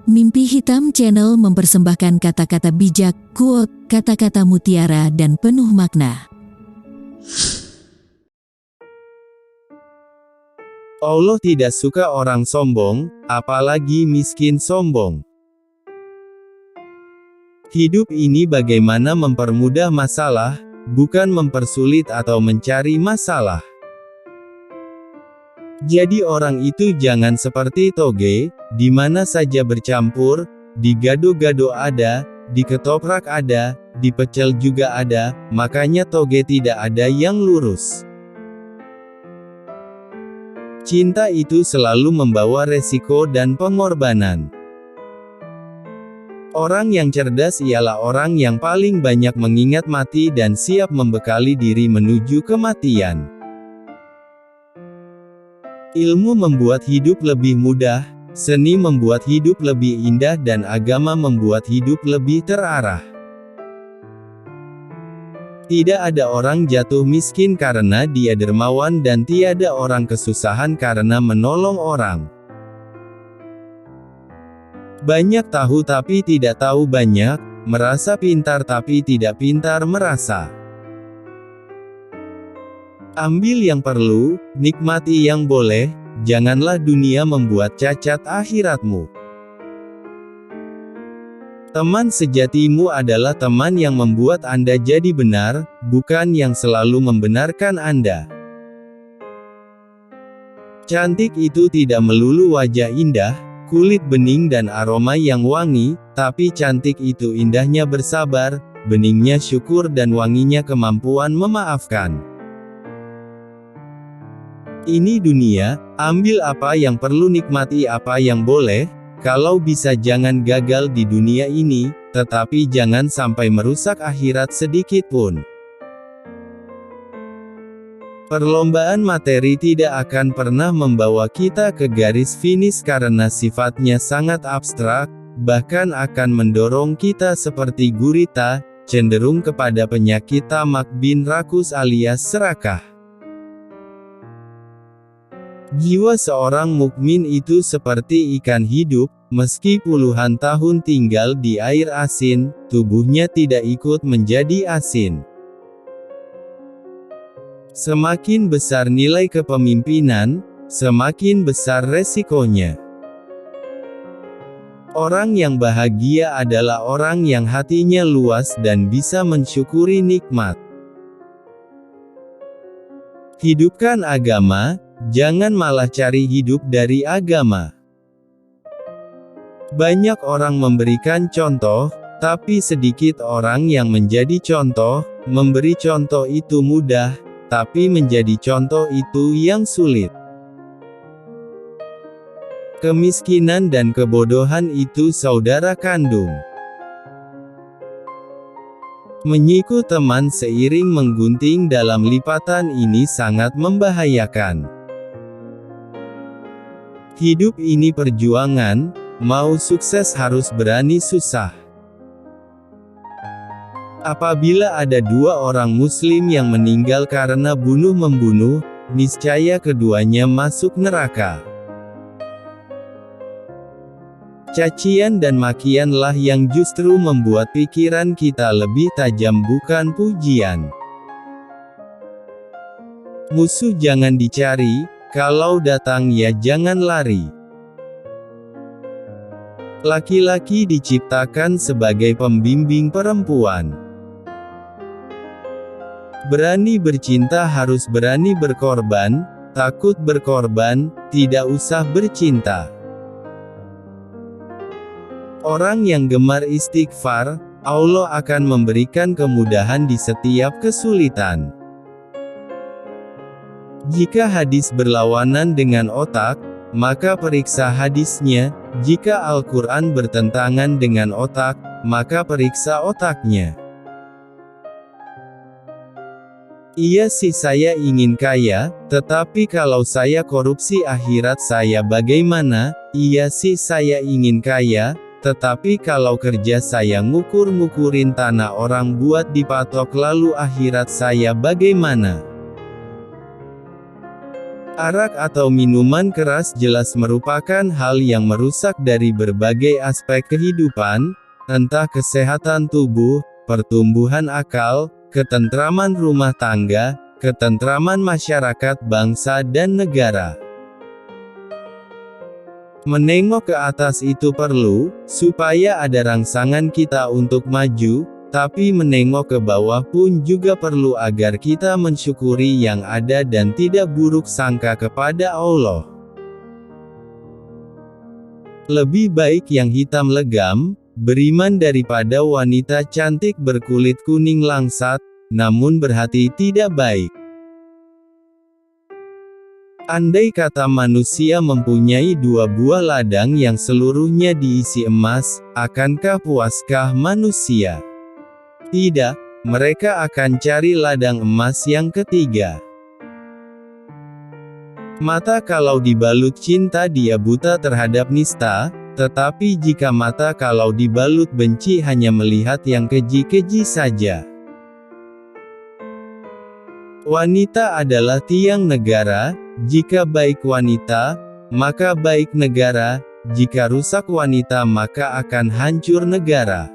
Mimpi Hitam Channel mempersembahkan kata-kata bijak, quote, kata-kata mutiara dan penuh makna. Allah tidak suka orang sombong, apalagi miskin sombong. Hidup ini bagaimana mempermudah masalah, bukan mempersulit atau mencari masalah. Jadi orang itu jangan seperti toge, di mana saja bercampur, digado-gado ada, diketoprak ada, dipecel juga ada, makanya toge tidak ada yang lurus. Cinta itu selalu membawa resiko dan pengorbanan. Orang yang cerdas ialah orang yang paling banyak mengingat mati dan siap membekali diri menuju kematian. Ilmu membuat hidup lebih mudah, seni membuat hidup lebih indah dan agama membuat hidup lebih terarah. Tidak ada orang jatuh miskin karena dia dermawan dan tiada orang kesusahan karena menolong orang. Banyak tahu tapi tidak tahu banyak, merasa pintar tapi tidak pintar merasa. Ambil yang perlu, nikmati yang boleh, janganlah dunia membuat cacat akhiratmu. Teman sejatimu adalah teman yang membuat Anda jadi benar, bukan yang selalu membenarkan Anda. Cantik itu tidak melulu wajah indah, kulit bening dan aroma yang wangi, tapi cantik itu indahnya bersabar, beningnya syukur dan wanginya kemampuan memaafkan. Ini dunia, ambil apa yang perlu, nikmati apa yang boleh, kalau bisa jangan gagal di dunia ini, tetapi jangan sampai merusak akhirat sedikit pun. Perlombaan materi tidak akan pernah membawa kita ke garis finish karena sifatnya sangat abstrak, bahkan akan mendorong kita seperti gurita, cenderung kepada penyakit tamak bin rakus alias serakah. Jiwa seorang mukmin itu seperti ikan hidup, meski puluhan tahun tinggal di air asin, tubuhnya tidak ikut menjadi asin. Semakin besar nilai kepemimpinan, semakin besar resikonya. Orang yang bahagia adalah orang yang hatinya luas dan bisa mensyukuri nikmat. Hidupkan agama, jangan malah cari hidup dari agama. Banyak orang memberikan contoh, tapi sedikit orang yang menjadi contoh. Memberi contoh itu mudah, tapi menjadi contoh itu yang sulit. Kemiskinan dan kebodohan itu saudara kandung. Menyiku teman seiring menggunting dalam lipatan ini sangat membahayakan. Hidup ini perjuangan, mau sukses harus berani susah. Apabila ada dua orang muslim yang meninggal karena bunuh-membunuh, niscaya keduanya masuk neraka. Cacian dan makianlah yang justru membuat pikiran kita lebih tajam, bukan pujian. Musuh jangan dicari, kalau datang ya jangan lari. Laki-laki diciptakan sebagai pembimbing perempuan. Berani bercinta harus berani berkorban, takut berkorban, tidak usah bercinta. Orang yang gemar istighfar, Allah akan memberikan kemudahan di setiap kesulitan. Jika hadis berlawanan dengan otak, maka periksa hadisnya. Jika Al-Quran bertentangan dengan otak, maka periksa otaknya. Iya sih saya ingin kaya, tetapi kalau saya korupsi akhirat saya bagaimana? Iya sih saya ingin kaya, tetapi kalau kerja saya ngukur-ngukurin tanah orang buat dipatok lalu akhirat saya bagaimana? Arak atau minuman keras jelas merupakan hal yang merusak dari berbagai aspek kehidupan, entah kesehatan tubuh, pertumbuhan akal, ketentraman rumah tangga, ketentraman masyarakat bangsa dan negara. Menengok ke atas itu perlu, supaya ada rangsangan kita untuk maju, tapi menengok ke bawah pun juga perlu agar kita mensyukuri yang ada dan tidak buruk sangka kepada Allah. Lebih baik yang hitam legam, beriman daripada wanita cantik berkulit kuning langsat, namun berhati tidak baik. Andai kata manusia mempunyai 2 buah ladang yang seluruhnya diisi emas, akankah puaskah manusia? Tidak, mereka akan cari ladang emas yang ketiga. Mata kalau dibalut cinta dia buta terhadap nista, tetapi jika mata kalau dibalut benci hanya melihat yang keji-keji saja. Wanita adalah tiang negara, jika baik wanita, maka baik negara, jika rusak wanita maka akan hancur negara.